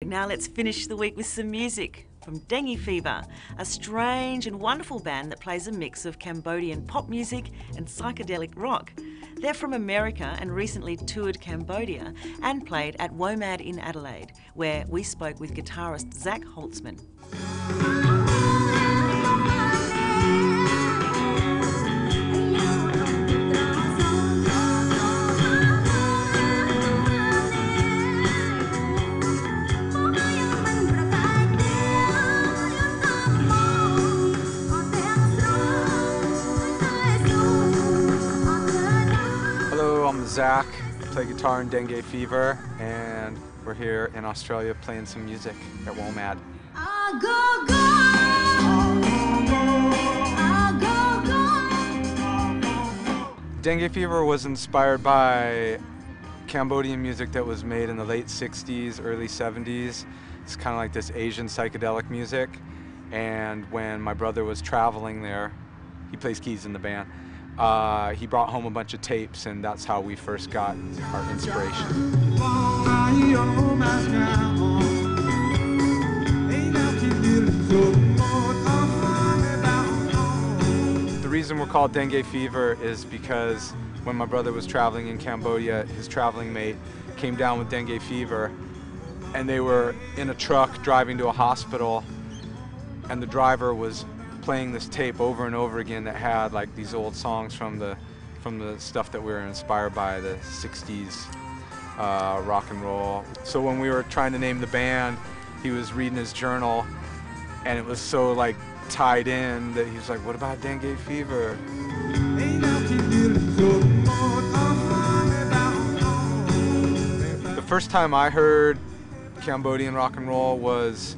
Now let's finish the week with some music from Dengue Fever, a strange and wonderful band that plays a mix of Cambodian pop music and psychedelic rock. They're from America and recently toured Cambodia and played at WOMAD in Adelaide, where we spoke with guitarist Zach Holtzman. I'm Zach, I play guitar in Dengue Fever, and we're here in Australia playing some music at WOMAD. Dengue Fever was inspired by Cambodian music that was made in the late 60s, early 70s. It's kind of like this Asian psychedelic music, and when my brother was traveling there, he plays keys in the band. He brought home a bunch of tapes, and that's how we first got our inspiration. The reason we're called Dengue Fever is because when my brother was traveling in Cambodia, his traveling mate came down with dengue fever, and they were in a truck driving to a hospital, and the driver was playing this tape over and over again that had like these old songs from the stuff that we were inspired by, the 60s rock and roll. So when we were trying to name the band, he was reading his journal, and it was so like tied in that he was like, what about dengue fever? The first time I heard Cambodian rock and roll was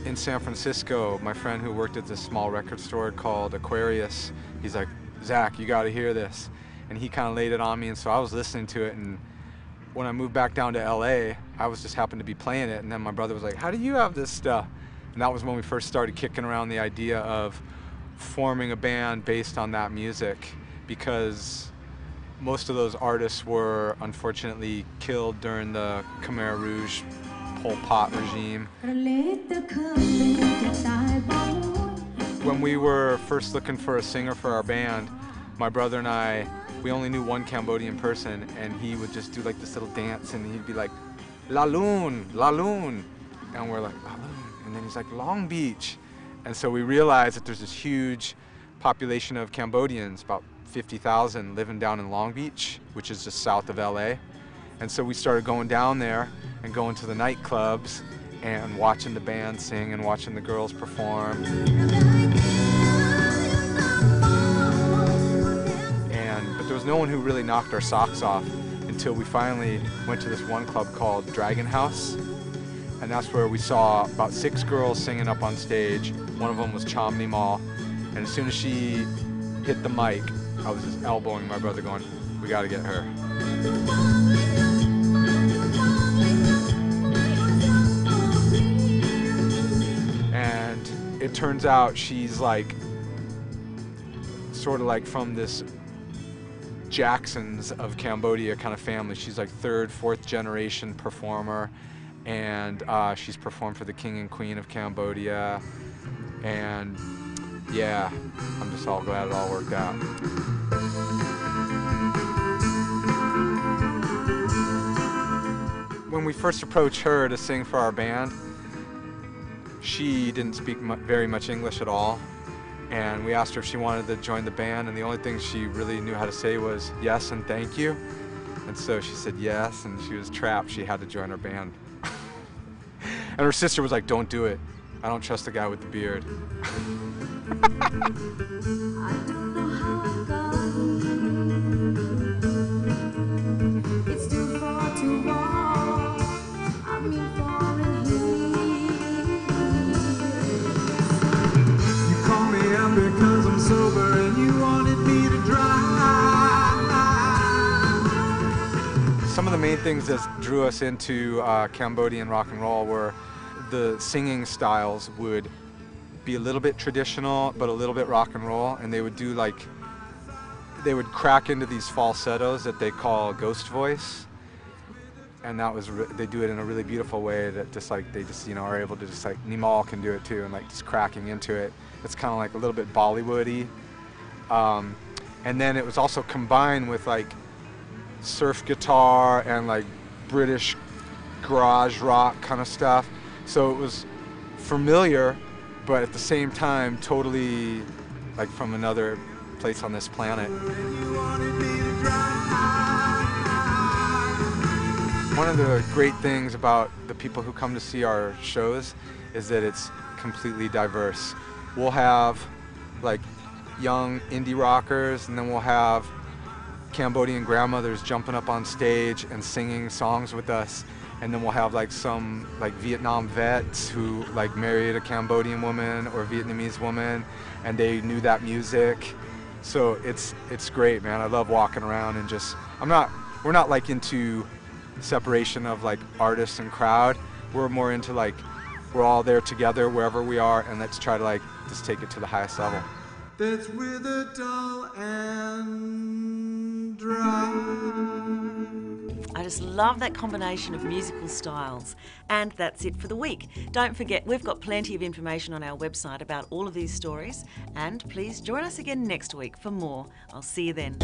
in San Francisco. My friend who worked at this small record store called Aquarius, he's like, Zach, you gotta hear this. And he kind of laid it on me, and so I was listening to it, and when I moved back down to LA, I was just happened to be playing it, and then my brother was like, how do you have this stuff? And that was when we first started kicking around the idea of forming a band based on that music, because most of those artists were unfortunately killed during the Khmer Rouge Pol Pot regime. When we were first looking for a singer for our band, my brother and I, we only knew one Cambodian person, and he would just do like this little dance, and he'd be like, La Lune, La Lune. And we're like, La Lune. And then he's like, Long Beach. And so we realized that there's this huge population of Cambodians, about 50,000, living down in Long Beach, which is just south of LA. And so we started going down there and going to the nightclubs and watching the band sing and watching the girls perform. But there was no one who really knocked our socks off until we finally went to this one club called Dragon House. And that's where we saw about 6 girls singing up on stage. One of them was Chomni Mall. And as soon as she hit the mic, I was just elbowing my brother going, we gotta get her. And it turns out she's like, sort of like from this Jacksons of Cambodia kind of family. She's like 3rd, 4th generation performer, and she's performed for the King and Queen of Cambodia, and yeah, I'm just all glad it all worked out. When we first approached her to sing for our band, she didn't speak very much English at all. And we asked her if she wanted to join the band, and the only thing she really knew how to say was yes and thank you. And so she said yes, and she was trapped. She had to join our band. And her sister was like, don't do it. I don't trust the guy with the beard. Because I'm sober and you wanted me to drive. Some of the main things that drew us into Cambodian rock and roll were the singing styles would be a little bit traditional but a little bit rock and roll, and they would do like, they would crack into these falsettos that they call ghost voice. and that was they do it in a really beautiful way that just like they just are able to just like Nimal can do it too, and like just cracking into it. It's kind of like a little bit Bollywoody, and then it was also combined with like surf guitar and like British garage rock kind of stuff. So it was familiar, but at the same time totally like from another place on this planet. One of the great things about the people who come to see our shows is that it's completely diverse. We'll have like young indie rockers, and then we'll have Cambodian grandmothers jumping up on stage and singing songs with us, and then we'll have like some like Vietnam vets who like married a Cambodian woman or Vietnamese woman, and they knew that music. So it's great, man. I love walking around and just we're not like into separation of like artists and crowd. We're more into like we're all there together wherever we are, and let's try to like just take it to the highest level. That's with a dull and dry. I just love that combination of musical styles. And that's it for the week. Don't forget, we've got plenty of information on our website about all of these stories. And please join us again next week for more. I'll see you then.